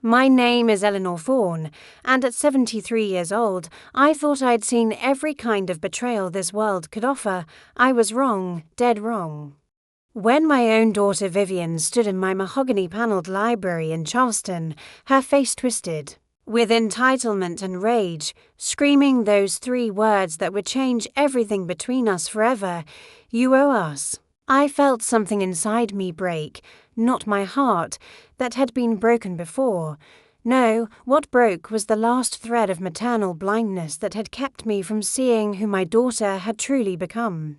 My name is Eleanor Thorne, and at 73 years old, I thought I'd seen every kind of betrayal this world could offer. I was wrong, dead wrong. When my own daughter Vivian stood in my mahogany-panelled library in Charleston, her face twisted, with entitlement and rage, screaming those 3 words that would change everything between us forever, "You owe us," I felt something inside me break, not my heart, that had been broken before. No, what broke was the last thread of maternal blindness that had kept me from seeing who my daughter had truly become.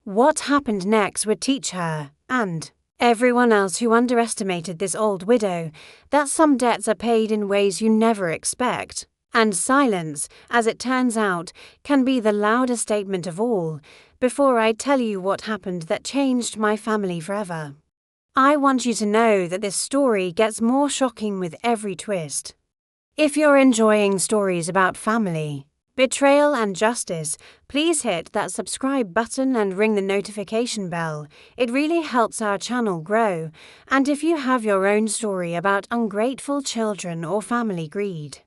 What happened next would teach her, and everyone else who underestimated this old widow, that some debts are paid in ways you never expect. And silence, as it turns out, can be the loudest statement of all. Before I tell you what happened that changed my family forever, I want you to know that this story gets more shocking with every twist. If you're enjoying stories about family, betrayal and justice, please hit that subscribe button and ring the notification bell. It really helps our channel grow. And if you have your own story about ungrateful children or family greed,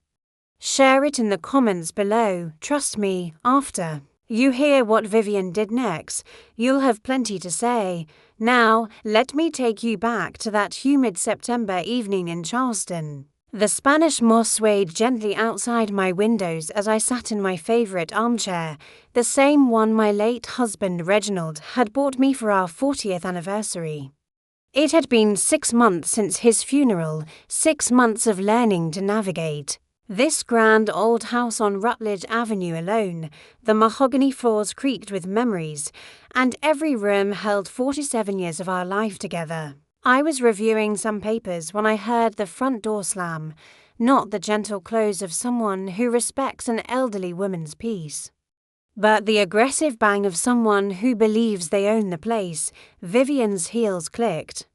share it in the comments below. Trust me, after you hear what Vivian did next, you'll have plenty to say. Now, let me take you back to that humid September evening in Charleston. The Spanish moss swayed gently outside my windows as I sat in my favorite armchair, the same one my late husband Reginald had bought me for our 40th anniversary. It had been 6 months since his funeral, 6 months of learning to navigate this grand old house on Rutledge Avenue alone. The mahogany floors creaked with memories, and every room held 47 years of our life together. I was reviewing some papers when I heard the front door slam, not the gentle close of someone who respects an elderly woman's peace, but the aggressive bang of someone who believes they own the place. Vivian's heels clicked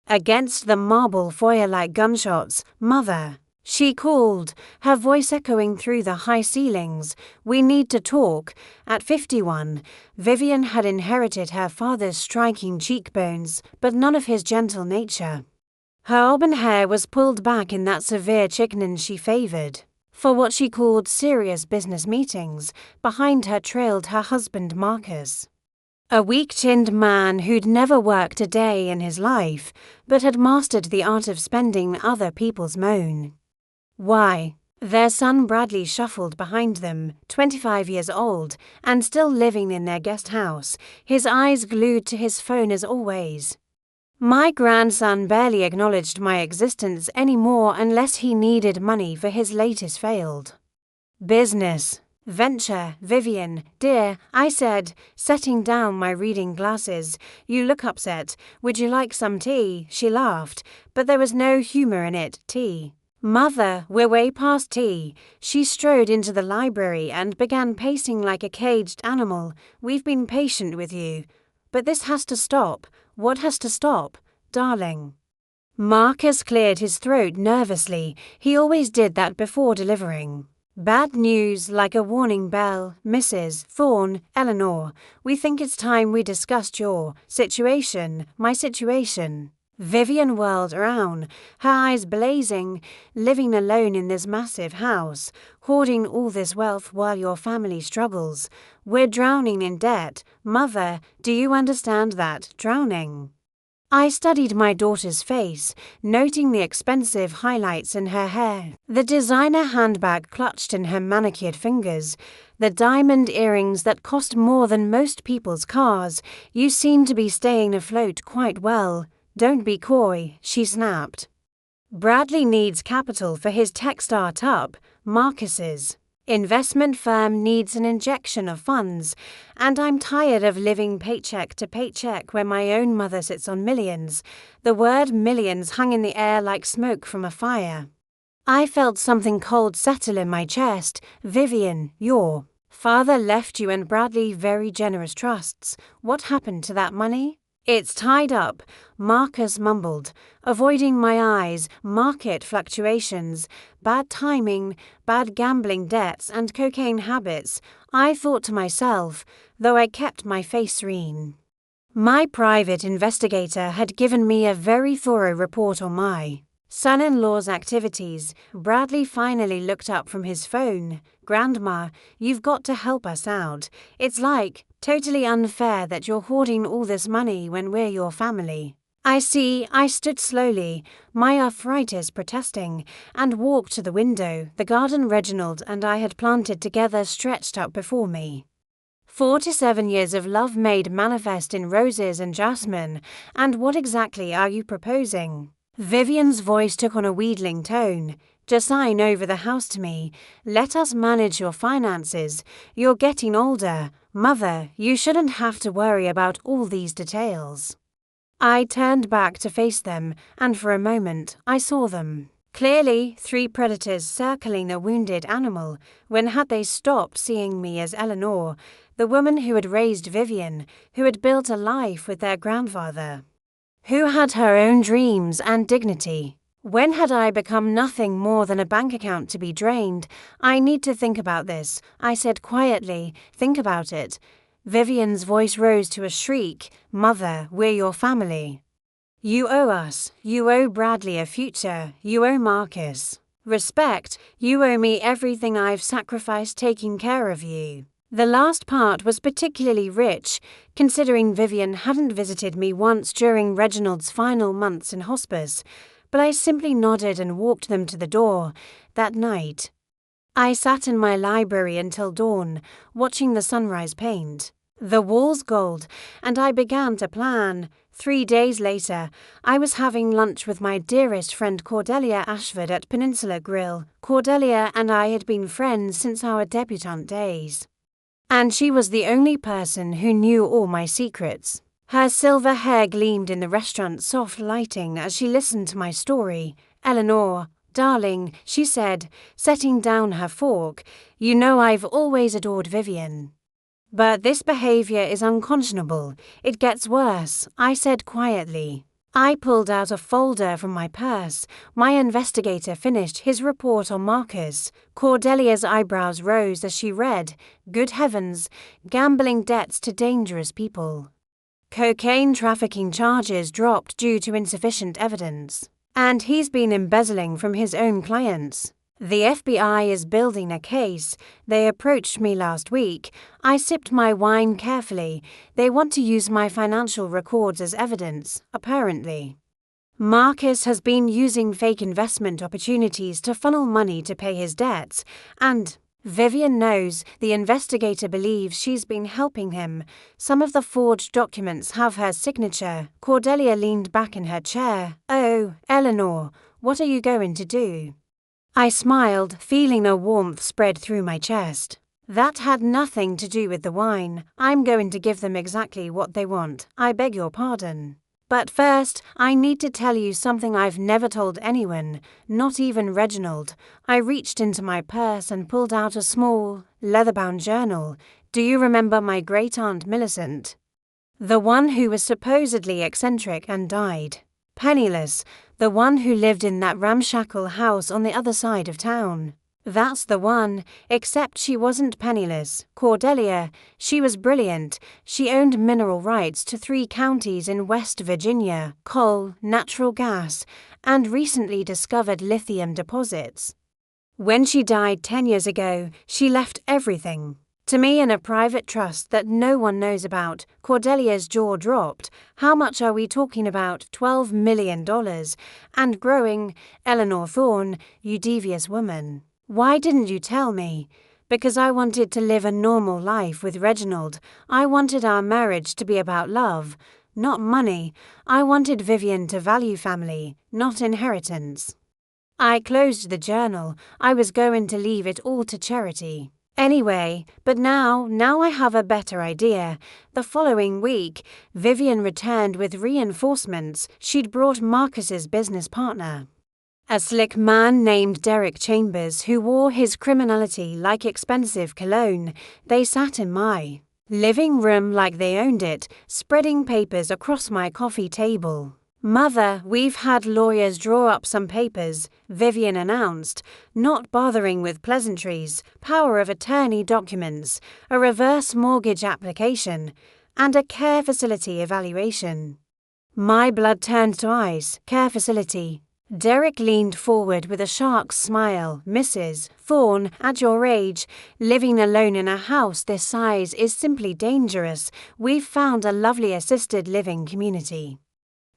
against the marble foyer like gunshots. "Mother," she called, her voice echoing through the high ceilings. "We need to talk." At 51, Vivian had inherited her father's striking cheekbones, but none of his gentle nature. Her auburn hair was pulled back in that severe chicken she favored for what she called serious business meetings. Behind her trailed her husband Marcus, a weak-chinned man who'd never worked a day in his life, but had mastered the art of spending other people's moan. Why? Their son Bradley shuffled behind them, 25 years old, and still living in their guest house, his eyes glued to his phone as always. My grandson barely acknowledged my existence anymore unless he needed money for his latest failed business venture. "Vivian, dear," I said, setting down my reading glasses. "You look upset. Would you like some tea?" She laughed, but there was no humor in it. "Tea? Mother, we're way past tea." She strode into the library and began pacing like a caged animal. "We've been patient with you, but this has to stop." "What has to stop, darling?" Marcus cleared his throat nervously. He always did that before delivering bad news, like a warning bell. "Mrs. Thorne, Eleanor, we think it's time we discussed your situation, my situation." Vivian whirled around, her eyes blazing. "Living alone in this massive house, hoarding all this wealth while your family struggles. We're drowning in debt. Mother, do you understand that? Drowning." I studied my daughter's face, noting the expensive highlights in her hair, the designer handbag clutched in her manicured fingers, the diamond earrings that cost more than most people's cars. "You seem to be staying afloat quite well." "Don't be coy," she snapped. "Bradley needs capital for his tech startup. Marcus's investment firm needs an injection of funds, and I'm tired of living paycheck to paycheck where my own mother sits on millions." The word millions hung in the air like smoke from a fire. I felt something cold settle in my chest. "Vivian, your father left you and Bradley very generous trusts. What happened to that money?" "It's tied up," Marcus mumbled, avoiding my eyes. "Market fluctuations, bad timing, bad gambling debts, and cocaine habits." I thought to myself, though I kept my face serene. My private investigator had given me a very thorough report on my Son-in-law's activities. Bradley finally looked up from his phone. Grandma, you've got to help us out. It's like totally unfair that you're hoarding all this money when we're your family. I see. I stood slowly, my arthritis protesting, and walked to the window. The garden Reginald and I had planted together stretched up before me. 4 to 7 years of love made manifest in roses and jasmine. And what exactly are you proposing? Vivian's voice took on a wheedling tone. Just sign over the house to me. Let us manage your finances. You're getting older. Mother, you shouldn't have to worry about all these details. I turned back to face them, and for a moment I saw them. Clearly, 3 predators circling a wounded animal. When had they stopped seeing me as Eleanor, the woman who had raised Vivian, who had built a life with their grandfather, who had her own dreams and dignity? When had I become nothing more than a bank account to be drained? I need to think about this, I said quietly. Think about it. Vivian's voice rose to a shriek. Mother, we're your family. You owe us. You owe Bradley a future. You owe Marcus respect. You owe me everything I've sacrificed taking care of you. The last part was particularly rich, considering Vivian hadn't visited me once during Reginald's final months in hospice, but I simply nodded and walked them to the door. That night, I sat in my library until dawn, watching the sunrise paint the walls gold, and I began to plan. 3 days later, I was having lunch with my dearest friend Cordelia Ashford at Peninsula Grill. Cordelia and I had been friends since our debutante days, and she was the only person who knew all my secrets. Her silver hair gleamed in the restaurant's soft lighting as she listened to my story. Eleanor, darling, she said, setting down her fork, you know I've always adored Vivian. But this behavior is unconscionable. It gets worse, I said quietly. I pulled out a folder from my purse. My investigator finished his report on Marcus. Cordelia's eyebrows rose as she read, good heavens, gambling debts to dangerous people. Cocaine trafficking charges dropped due to insufficient evidence. And he's been embezzling from his own clients. The FBI is building a case. They approached me last week. I sipped my wine carefully. They want to use my financial records as evidence, apparently. Marcus has been using fake investment opportunities to funnel money to pay his debts, and Vivian knows. The investigator believes she's been helping him. Some of the forged documents have her signature. Cordelia leaned back in her chair. Oh, Eleanor, what are you going to do? I smiled, feeling a warmth spread through my chest. That had nothing to do with the wine. I'm going to give them exactly what they want. I beg your pardon. But first, I need to tell you something I've never told anyone, not even Reginald. I reached into my purse and pulled out a small, leather-bound journal. Do you remember my great-aunt Millicent? The one who was supposedly eccentric and died. Penniless, the one who lived in that ramshackle house on the other side of town. That's the one, except she wasn't penniless. Cordelia, she was brilliant. She owned mineral rights to 3 counties in West Virginia, coal, natural gas, and recently discovered lithium deposits. When she died 10 years ago, she left everything to me in a private trust that no one knows about. Cordelia's jaw dropped. How much are we talking about? $12 million. And growing. Eleanor Thorne, you devious woman. Why didn't you tell me? Because I wanted to live a normal life with Reginald. I wanted our marriage to be about love, not money. I wanted Vivian to value family, not inheritance. I closed the journal. I was going to leave it all to charity. Anyway, but now I have a better idea. The following week, Vivian returned with reinforcements. She'd brought Marcus's business partner, a slick man named Derek Chambers, who wore his criminality like expensive cologne. They sat in my living room like they owned it, spreading papers across my coffee table. Mother, we've had lawyers draw up some papers, Vivian announced, not bothering with pleasantries, power of attorney documents, a reverse mortgage application, and a care facility evaluation. My blood turned to ice. Care facility. Derek leaned forward with a shark's smile. Mrs. Thorne, at your age, living alone in a house this size is simply dangerous. We've found a lovely assisted living community.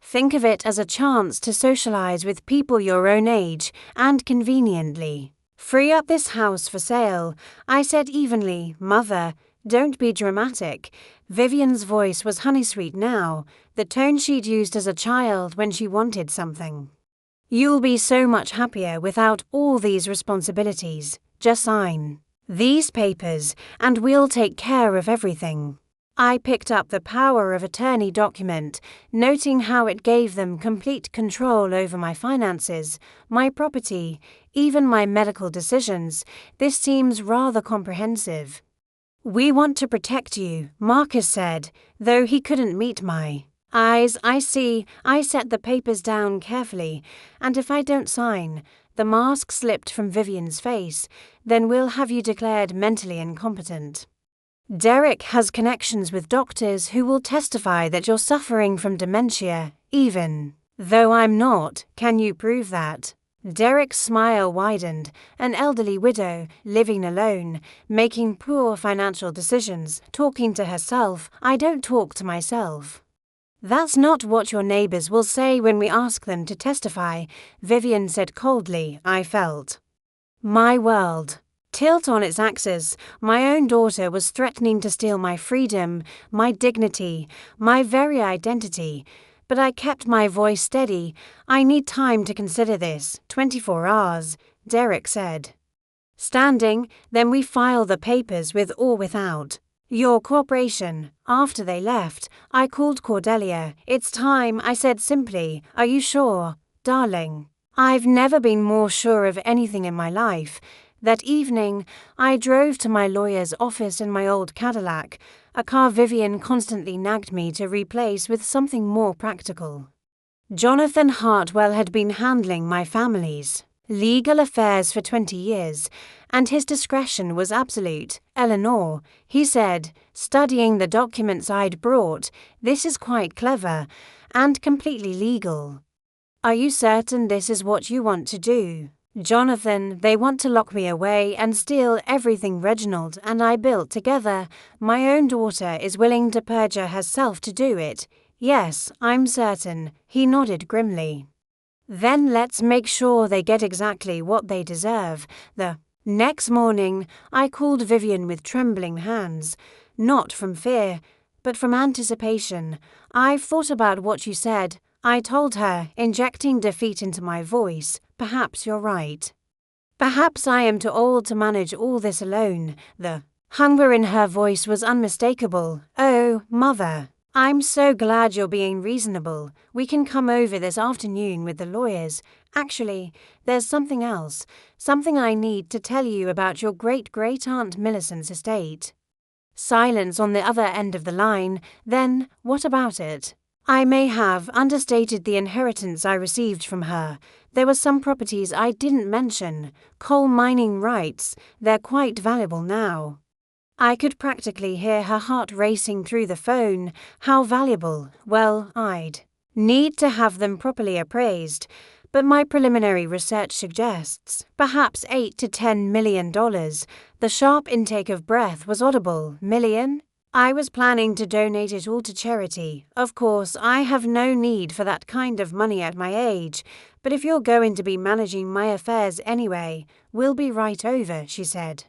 Think of it as a chance to socialize with people your own age, and conveniently. Free up this house for sale, I said evenly. Mother, don't be dramatic. Vivian's voice was honeysweet now, the tone she'd used as a child when she wanted something. You'll be so much happier without all these responsibilities. Just sign these papers, and we'll take care of everything. I picked up the power of attorney document, noting how it gave them complete control over my finances, my property, even my medical decisions. This seems rather comprehensive. We want to protect you, Marcus said, though he couldn't meet my eyes. I see. I set the papers down carefully, and if I don't sign, the mask slipped from Vivian's face, then we'll have you declared mentally incompetent. Derek has connections with doctors who will testify that you're suffering from dementia, even though I'm not. Can you prove that? Derek's smile widened. An elderly widow, living alone, making poor financial decisions, talking to herself. I don't talk to myself. That's not what your neighbors will say when we ask them to testify, Vivian said coldly. I felt my world tilt on its axis. My own daughter was threatening to steal my freedom, my dignity, my very identity. But I kept my voice steady. I need time to consider this. 24 hours, Derek said. Standing, then we file the papers with or without your cooperation. After they left, I called Cordelia. It's time, I said simply. Are you sure, darling? I've never been more sure of anything in my life. That evening, I drove to my lawyer's office in my old Cadillac, a car Vivian constantly nagged me to replace with something more practical. Jonathan Hartwell had been handling my family's legal affairs for 20 years, and his discretion was absolute. Eleanor, he said, studying the documents I'd brought, this is quite clever and completely legal. Are you certain this is what you want to do? Jonathan, they want to lock me away and steal everything Reginald and I built together. My own daughter is willing to perjure herself to do it. Yes, I'm certain, he nodded grimly. Then let's make sure they get exactly what they deserve. The next morning, I called Vivian with trembling hands, not from fear, but from anticipation. I've thought about what you said, I told her, injecting defeat into my voice. Perhaps you're right. Perhaps I am too old to manage all this alone. The hunger in her voice was unmistakable. Oh, Mother, I'm so glad you're being reasonable. We can come over this afternoon with the lawyers. Actually, there's something else, something I need to tell you about your great-great-aunt Millicent's estate. Silence on the other end of the line. Then, what about it? I may have understated the inheritance I received from her. There were some properties I didn't mention. Coal mining rights. They're quite valuable now. I could practically hear her heart racing through the phone. How valuable? Well, I'd need to have them properly appraised. But my preliminary research suggests perhaps $8 to $10 million. The sharp intake of breath was audible. Million? I was planning to donate it all to charity. Of course, I have no need for that kind of money at my age, but if you're going to be managing my affairs anyway, we'll be right over, she said.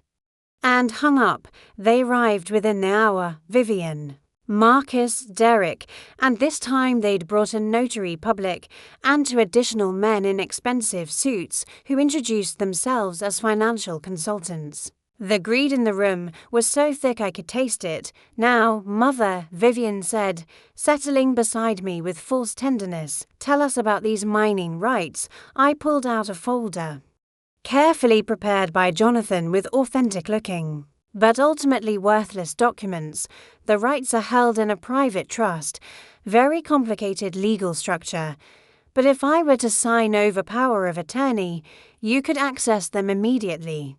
And hung up. They arrived within the hour. Vivian, Marcus, Derek, and this time they'd brought a notary public and two additional men in expensive suits who introduced themselves as financial consultants. The greed in the room was so thick I could taste it. Now, Mother, Vivian said, settling beside me with false tenderness, tell us about these mining rights. I pulled out a folder, carefully prepared by Jonathan with authentic-looking, but ultimately worthless documents. The rights are held in a private trust, very complicated legal structure. But if I were to sign over power of attorney, you could access them immediately.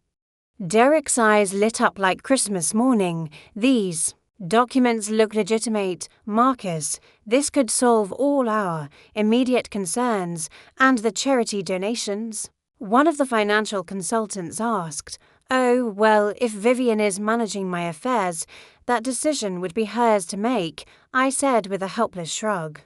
Derek's eyes lit up like Christmas morning. These Documents look legitimate. Marcus, this could solve all our immediate concerns and the charity donations. One of the financial consultants asked, "Oh, well, if Vivian is managing my affairs, that decision would be hers to make," I said with a helpless shrug.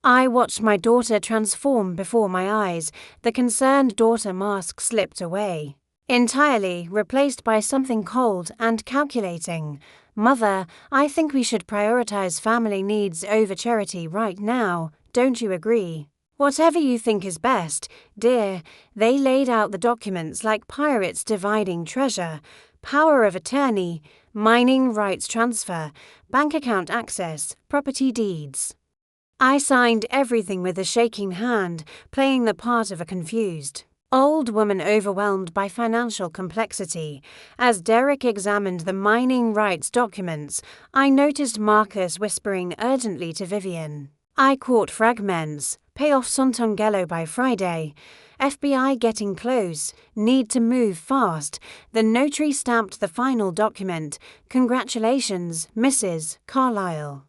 I watched my daughter transform before my eyes. The concerned daughter mask slipped away, entirely replaced by something cold and calculating. "Mother, I think we should prioritize family needs over charity right now. Don't you agree?" "Whatever you think is best, dear." They laid out the documents like pirates dividing treasure: power of attorney, mining rights transfer, bank account access, property deeds. I signed everything with a shaking hand, playing the part of a confused old woman overwhelmed by financial complexity. As Derek examined the mining rights documents, I noticed Marcus whispering urgently to Vivian. I caught fragments. "Pay off Santangelo by Friday. FBI getting close. Need to move fast." The notary stamped the final document. "Congratulations, Mrs. Carlyle."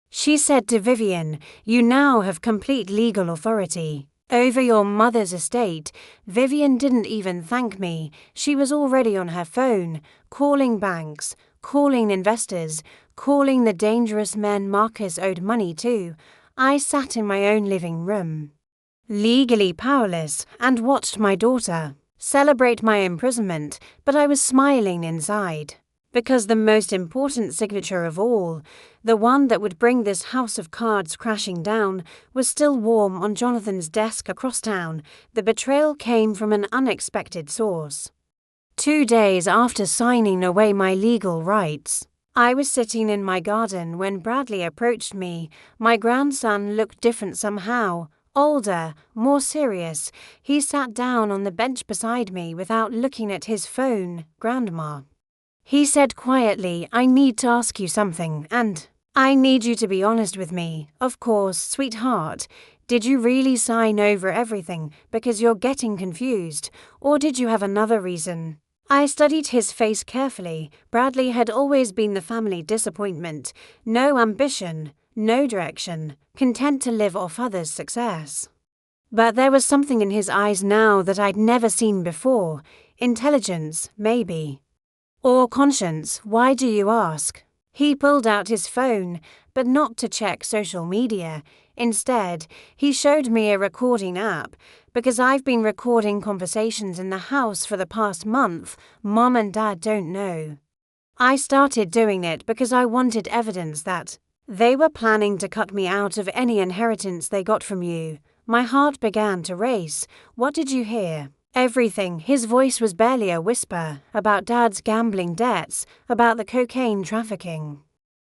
She said to Vivian, "You now have complete legal authority over your mother's estate." Vivian didn't even thank me. She was already on her phone, calling banks, calling investors, calling the dangerous men Marcus owed money to. I sat in my own living room, legally powerless, and watched my daughter celebrate my imprisonment, but I was smiling inside. Because the most important signature of all, the one that would bring this house of cards crashing down, was still warm on Jonathan's desk across town. The betrayal came from an unexpected source. 2 days after signing away my legal rights, I was sitting in my garden when Bradley approached me. My grandson looked different somehow, older, more serious. He sat down on the bench beside me without looking at his phone. "Grandma," he said quietly, "I need to ask you something, and I need you to be honest with me." "Of course, sweetheart. Did you really sign over everything because you're getting confused, or did you have another reason?" I studied his face carefully. Bradley had always been the family disappointment. No ambition, no direction, content to live off others' success. But there was something in his eyes now that I'd never seen before. Intelligence, maybe. Or conscience. Why do you ask? He pulled out his phone, but not to check social media. Instead, he showed me a recording app, because I've been recording conversations in the house for the past month. Mom and Dad don't know. I started doing it because I wanted evidence that they were planning to cut me out of any inheritance they got from you. My heart began to race. "What did you hear?" "Everything." His voice was barely a whisper. "About Dad's gambling debts, about the cocaine trafficking,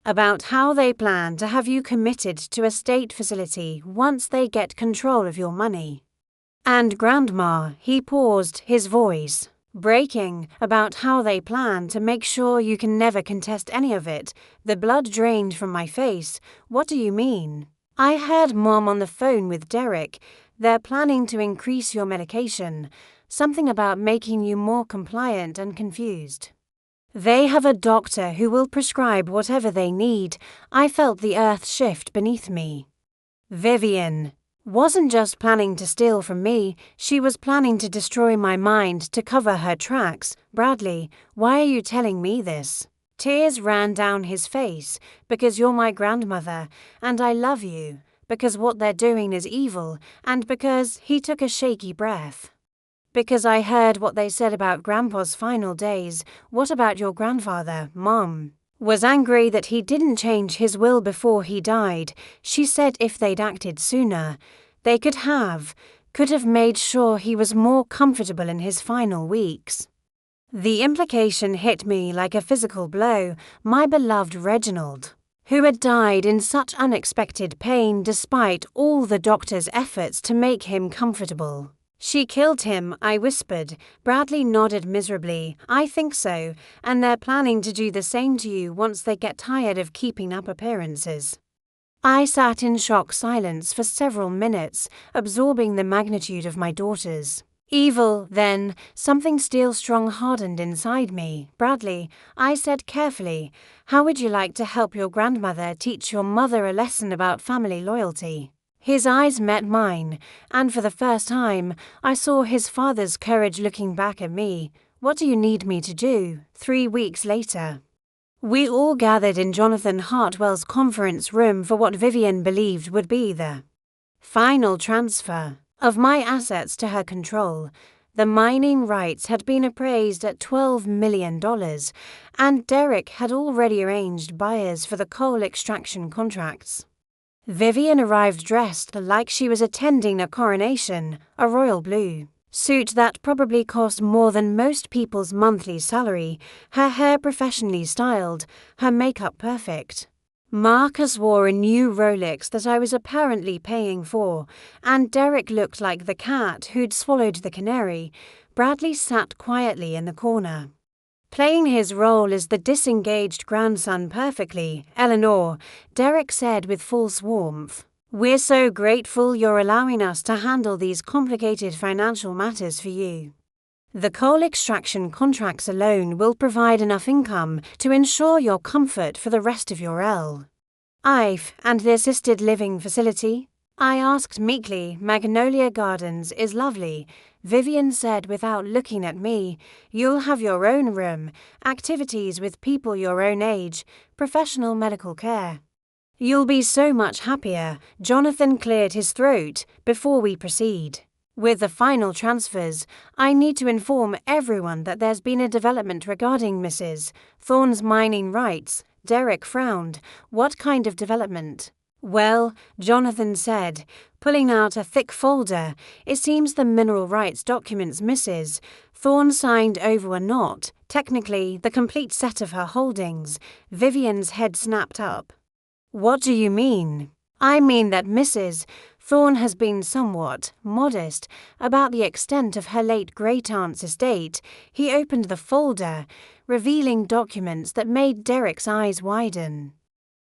about how they plan to have you committed to a state facility once they get control of your money. And Grandma," he paused, his voice breaking, "about how they plan to make sure you can never contest any of it." The blood drained from my face. "What do you mean?" "I heard Mom on the phone with Derek. They're planning to increase your medication. Something about making you more compliant and confused. They have a doctor who will prescribe whatever they need." I felt the earth shift beneath me. Vivian wasn't just planning to steal from me, she was planning to destroy my mind to cover her tracks. "Bradley, why are you telling me this?" Tears ran down his face. "Because you're my grandmother, and I love you. Because what they're doing is evil, and because," he took a shaky breath, "because I heard what they said about Grandpa's final days." "What about your grandfather?" "Mom was angry that he didn't change his will before he died. She said if they'd acted sooner, they could have made sure he was more comfortable in his final weeks." The implication hit me like a physical blow. My beloved Reginald, who had died in such unexpected pain despite all the doctor's efforts to make him comfortable. "She killed him," I whispered. Bradley nodded miserably. "I think so, and they're planning to do the same to you once they get tired of keeping up appearances." I sat in shocked silence for several minutes, absorbing the magnitude of my daughter's Evil, then, something steel-strong hardened inside me. Bradley, I said carefully, how would you like to help your grandmother teach your mother a lesson about family loyalty? His eyes met mine, and for the first time, I saw his father's courage looking back at me. What do you need me to do? 3 weeks later. We all gathered in Jonathan Hartwell's conference room for what Vivian believed would be the final transfer of my assets to her control. The mining rights had been appraised at $12 million, and Derek had already arranged buyers for the coal extraction contracts. Vivian arrived dressed like she was attending a coronation, a royal blue suit that probably cost more than most people's monthly salary, her hair professionally styled, her makeup perfect. Marcus wore a new Rolex that I was apparently paying for, and Derek looked like the cat who'd swallowed the canary. Bradley sat quietly in the corner, playing his role as the disengaged grandson perfectly. Eleanor, Derek said with false warmth, we're so grateful you're allowing us to handle these complicated financial matters for you. The coal extraction contracts alone will provide enough income to ensure your comfort for the rest of your life. And the assisted living facility? I asked meekly. Magnolia Gardens is lovely, Vivian said without looking at me. You'll have your own room, activities with people your own age, professional medical care. You'll be so much happier. Jonathan cleared his throat before we proceed with the final transfers. I need to inform everyone that there's been a development regarding Mrs. Thorne's mining rights. Derek frowned. What kind of development? Well, Jonathan said, pulling out a thick folder, it seems the mineral rights documents Mrs. Thorne signed over were not, technically, the complete set of her holdings. Vivian's head snapped up. What do you mean? I mean that Mrs. Thorne has been somewhat modest about the extent of her late great-aunt's estate. He opened the folder, revealing documents that made Derek's eyes widen.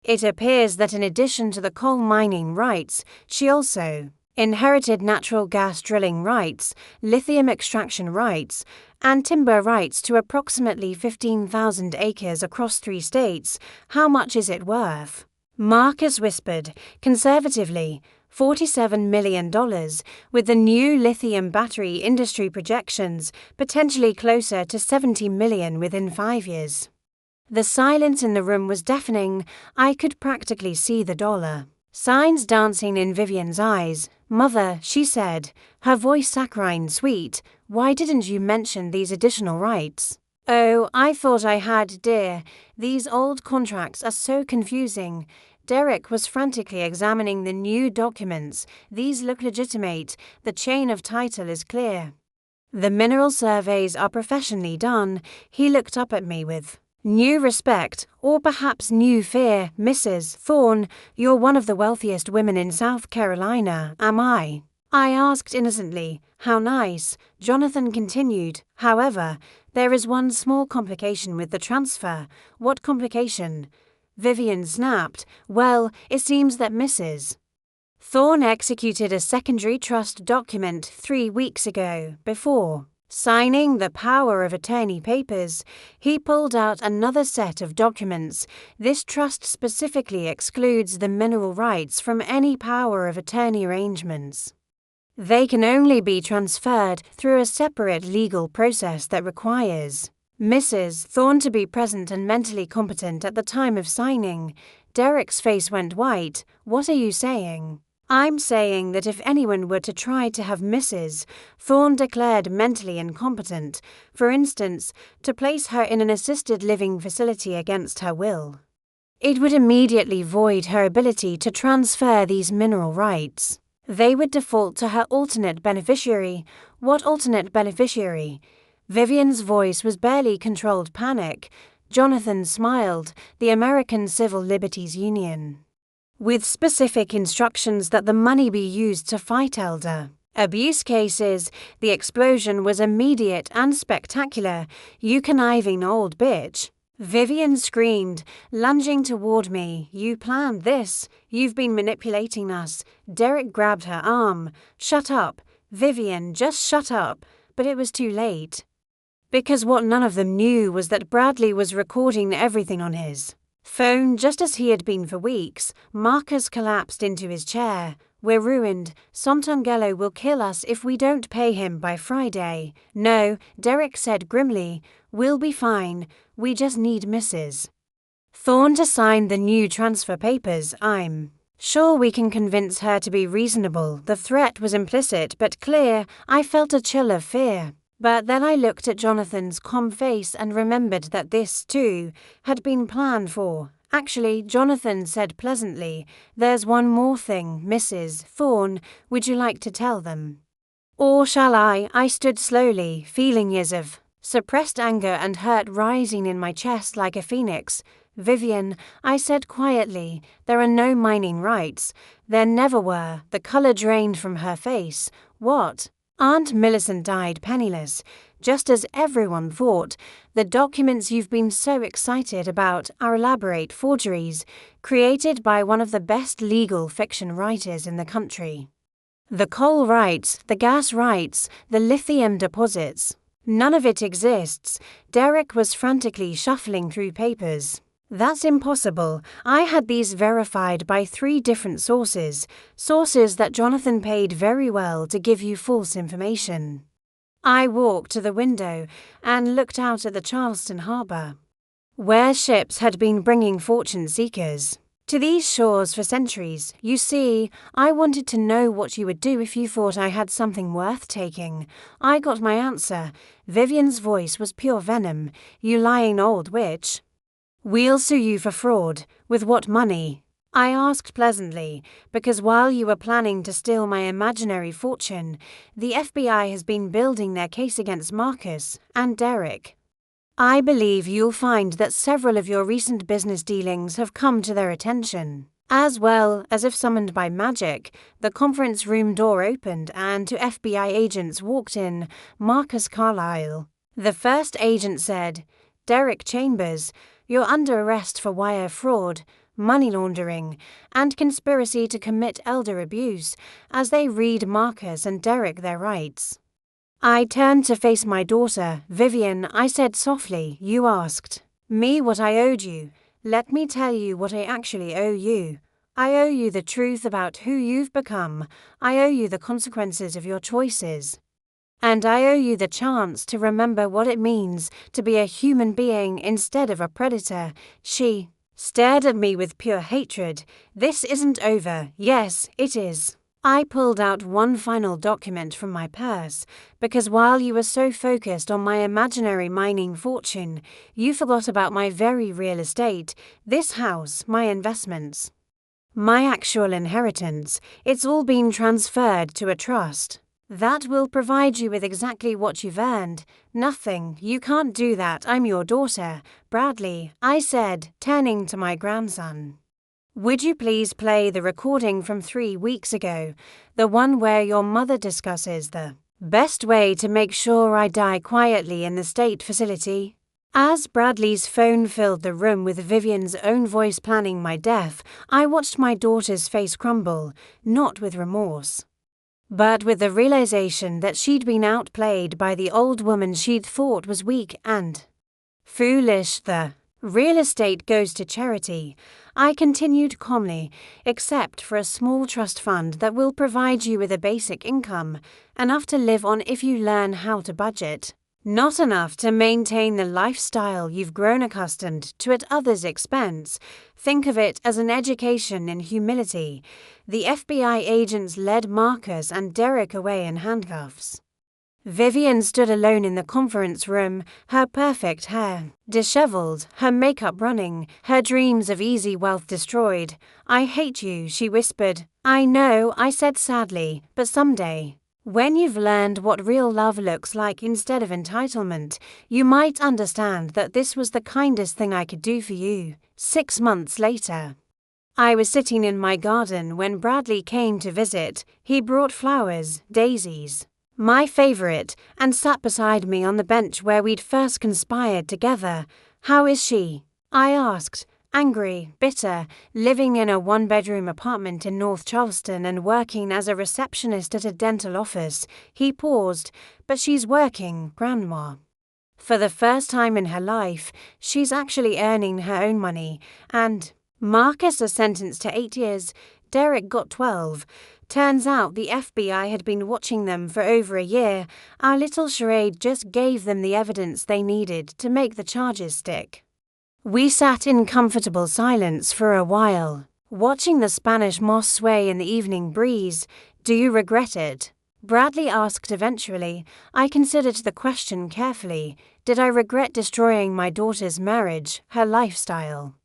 It appears that in addition to the coal mining rights, she also inherited natural gas drilling rights, lithium extraction rights, and timber rights to approximately 15,000 acres across 3 states. How much is it worth? Marcus whispered, conservatively, $47 million, with the new lithium battery industry projections potentially closer to $70 million within 5 years. The silence in the room was deafening. I could practically see the dollar signs dancing in Vivian's eyes. Mother, she said, her voice saccharine sweet, why didn't you mention these additional rights? Oh, I thought I had, dear. These old contracts are so confusing. Derek was frantically examining the new documents. These look legitimate. The chain of title is clear. The mineral surveys are professionally done. He looked up at me with new respect, or perhaps new fear. Mrs. Thorne, you're one of the wealthiest women in South Carolina, am I? I asked innocently. How nice. Jonathan continued. However, there is one small complication with the transfer. What complication? Vivian snapped. Well, it seems that Mrs. Thorne executed a secondary trust document 3 weeks ago. Before signing the power of attorney papers, he pulled out another set of documents. This trust specifically excludes the mineral rights from any power of attorney arrangements. They can only be transferred through a separate legal process that requires Mrs. Thorne to be present and mentally competent at the time of signing. Derek's face went white. What are you saying? I'm saying that if anyone were to try to have Mrs. Thorne declared mentally incompetent, for instance, to place her in an assisted living facility against her will, it would immediately void her ability to transfer these mineral rights. They would default to her alternate beneficiary. What alternate beneficiary? Vivian's voice was barely controlled panic. Jonathan smiled. The American Civil Liberties Union, with specific instructions that the money be used to fight elder abuse cases. The explosion was immediate and spectacular. You conniving old bitch. Vivian screamed, lunging toward me. You planned this. You've been manipulating us. Derek grabbed her arm. Shut up. Vivian, just shut up, but it was too late. Because what none of them knew was that Bradley was recording everything on his phone just as he had been for weeks. Marcus collapsed into his chair. We're ruined. Santangelo will kill us if we don't pay him by Friday. No, Derek said grimly. We'll be fine. We just need Mrs. Thorne to sign the new transfer papers. I'm sure we can convince her to be reasonable. The threat was implicit but clear. I felt a chill of fear. But then I looked at Jonathan's calm face and remembered that this, too, had been planned for. Actually, Jonathan said pleasantly, "There's one more thing, Mrs. Thorne. Would you like to tell them? Or shall I?" I stood slowly, feeling years of suppressed anger and hurt rising in my chest like a phoenix. "Vivian," I said quietly, "there are no mining rights. There never were." The colour drained from her face. "What?" "Aunt Millicent died penniless, just as everyone thought. The documents you've been so excited about are elaborate forgeries, created by one of the best legal fiction writers in the country. The coal rights, the gas rights, the lithium deposits. None of it exists." Derek was frantically shuffling through papers. "That's impossible. I had these verified by 3 different sources that Jonathan paid very well to give you false information." I walked to the window and looked out at the Charleston harbor, where ships had been bringing fortune seekers to these shores for centuries. "You see, I wanted to know what you would do if you thought I had something worth taking. I got my answer." Vivian's voice was pure venom. "You lying old witch. We'll sue you for fraud. With what money?" I asked pleasantly, because while you were planning to steal my imaginary fortune, the FBI has been building their case against Marcus and Derek. I believe you'll find that several of your recent business dealings have come to their attention. As well as if summoned by magic, the conference room door opened and 2 FBI agents walked in. Marcus Carlyle. The first agent said, "Derek Chambers, you're under arrest for wire fraud, money laundering, and conspiracy to commit elder abuse," as they read Marcus and Derek their rights. I turned to face my daughter. "Vivian," I said softly, "you asked me what I owed you. Let me tell you what I actually owe you. I owe you the truth about who you've become. I owe you the consequences of your choices. And I owe you the chance to remember what it means to be a human being instead of a predator." She stared at me with pure hatred. "This isn't over." "Yes, it is." I pulled out one final document from my purse, because while you were so focused on my imaginary mining fortune, you forgot about my very real estate, this house, my investments, my actual inheritance. It's all been transferred to a trust. That will provide you with exactly what you've earned. Nothing. You can't do that. I'm your daughter. "Bradley," I said, turning to my grandson, "would you please play the recording from 3 weeks ago, the one where your mother discusses the best way to make sure I die quietly in the state facility?" As Bradley's phone filled the room with Vivian's own voice planning my death, I watched my daughter's face crumble, not with remorse, but with the realization that she'd been outplayed by the old woman she'd thought was weak and foolish. "The real estate goes to charity," I continued calmly, "except for a small trust fund that will provide you with a basic income, enough to live on if you learn how to budget. Not enough to maintain the lifestyle you've grown accustomed to at others' expense. Think of it as an education in humility." The FBI agents led Marcus and Derek away in handcuffs. Vivian stood alone in the conference room, her perfect hair disheveled, her makeup running, her dreams of easy wealth destroyed. "I hate you," she whispered. "I know," I said sadly, "but someday, when you've learned what real love looks like instead of entitlement, you might understand that this was the kindest thing I could do for you." 6 months later, I was sitting in my garden when Bradley came to visit. He brought flowers, daisies, my favorite, and sat beside me on the bench where we'd first conspired together. "How is she?" I asked. Angry, bitter, living in a one-bedroom apartment in North Charleston and working as a receptionist at a dental office. He paused. But she's working, Grandma. For the first time in her life, she's actually earning her own money. And Marcus is sentenced to 8 years. Derek got 12. Turns out the FBI had been watching them for over a year. Our little charade just gave them the evidence they needed to make the charges stick. We sat in comfortable silence for a while, watching the Spanish moss sway in the evening breeze. Do you regret it? Bradley asked eventually. I considered the question carefully. Did I regret destroying my daughter's marriage, her lifestyle,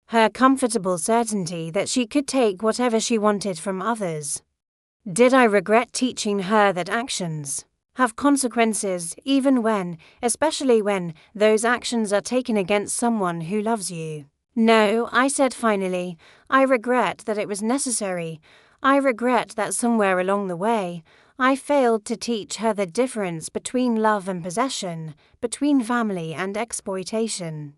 her comfortable certainty that she could take whatever she wanted from others? Did I regret teaching her that actions have consequences especially when those actions are taken against someone who loves you? No, I said finally. I regret that it was necessary. I regret that somewhere along the way, I failed to teach her the difference between love and possession, between family and exploitation.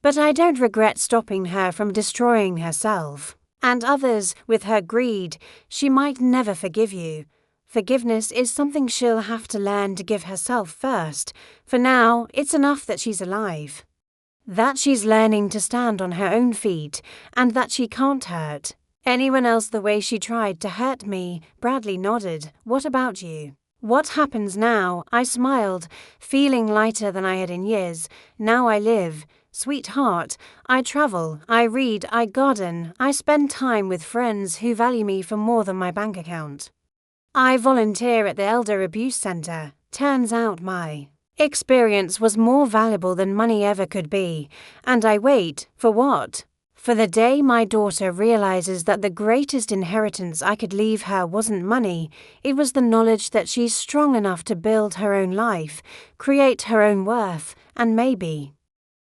But I don't regret stopping her from destroying herself and others with her greed. She might never forgive you. Forgiveness is something she'll have to learn to give herself first. For now, it's enough that she's alive, that she's learning to stand on her own feet, and that she can't hurt anyone else the way she tried to hurt me. Bradley nodded. What about you? What happens now? I smiled, feeling lighter than I had in years. Now I live. Sweetheart, I travel, I read, I garden, I spend time with friends who value me for more than my bank account. I volunteer at the Elder Abuse Center. Turns out my experience was more valuable than money ever could be. And I wait, for what? For the day my daughter realizes that the greatest inheritance I could leave her wasn't money. It was the knowledge that she's strong enough to build her own life, create her own worth, and maybe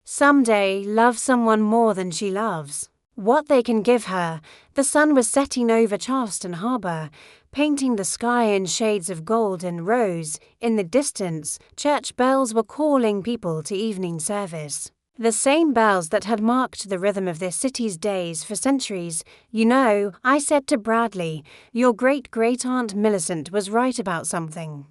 someday love someone more than she loves. What they can give her. The sun was setting over Charleston Harbor, painting the sky in shades of gold and rose. In the distance, church bells were calling people to evening service. The same bells that had marked the rhythm of this city's days for centuries. You know, I said to Bradley, your great-great-aunt Millicent was right about something.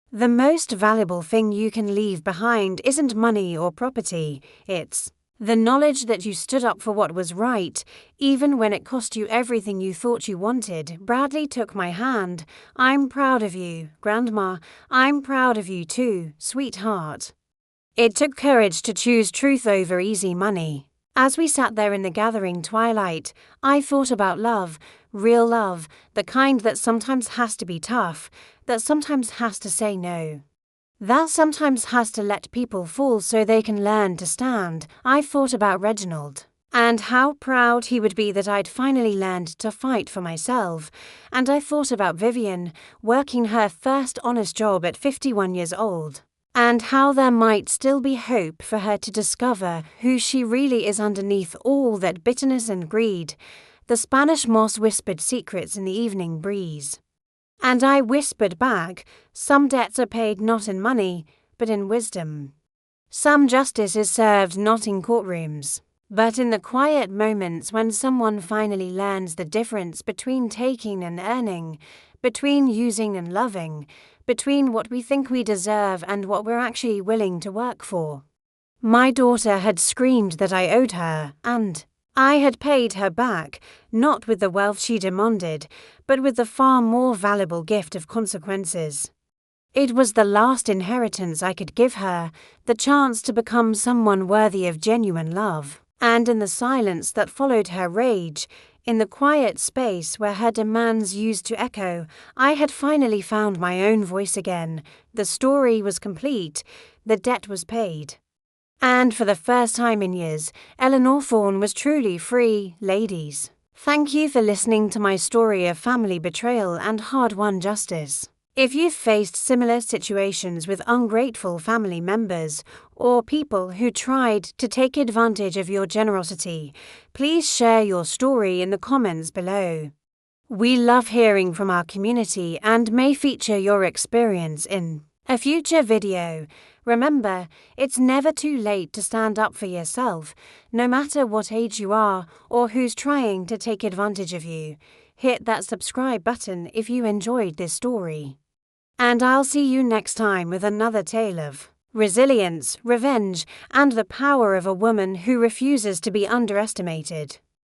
The most valuable thing you can leave behind isn't money or property. It's the knowledge that you stood up for what was right, even when it cost you everything you thought you wanted. Bradley took my hand. I'm proud of you, Grandma. I'm proud of you too, sweetheart. It took courage to choose truth over easy money. As we sat there in the gathering twilight, I thought about love, real love, the kind that sometimes has to be tough, that sometimes has to say no, that sometimes has to let people fall so they can learn to stand. I thought about Reginald, and how proud he would be that I'd finally learned to fight for myself. And I thought about Vivian, working her first honest job at 51 years old. And how there might still be hope for her to discover who she really is underneath all that bitterness and greed. The Spanish moss whispered secrets in the evening breeze. And I whispered back, some debts are paid not in money, but in wisdom. Some justice is served not in courtrooms, but in the quiet moments when someone finally learns the difference between taking and earning, between using and loving, between what we think we deserve and what we're actually willing to work for. My daughter had screamed that I owed her, and I had paid her back, not with the wealth she demanded, but with the far more valuable gift of consequences. It was the last inheritance I could give her, the chance to become someone worthy of genuine love. And in the silence that followed her rage, in the quiet space where her demands used to echo, I had finally found my own voice again. The story was complete. The debt was paid. And for the first time in years, Eleanor Thorne was truly free. Ladies, thank you for listening to my story of family betrayal and hard-won justice. If you've faced similar situations with ungrateful family members or people who tried to take advantage of your generosity, please share your story in the comments below. We love hearing from our community and may feature your experience in a future video. Remember, it's never too late to stand up for yourself, no matter what age you are or who's trying to take advantage of you. Hit that subscribe button if you enjoyed this story. And I'll see you next time with another tale of resilience, revenge, and the power of a woman who refuses to be underestimated.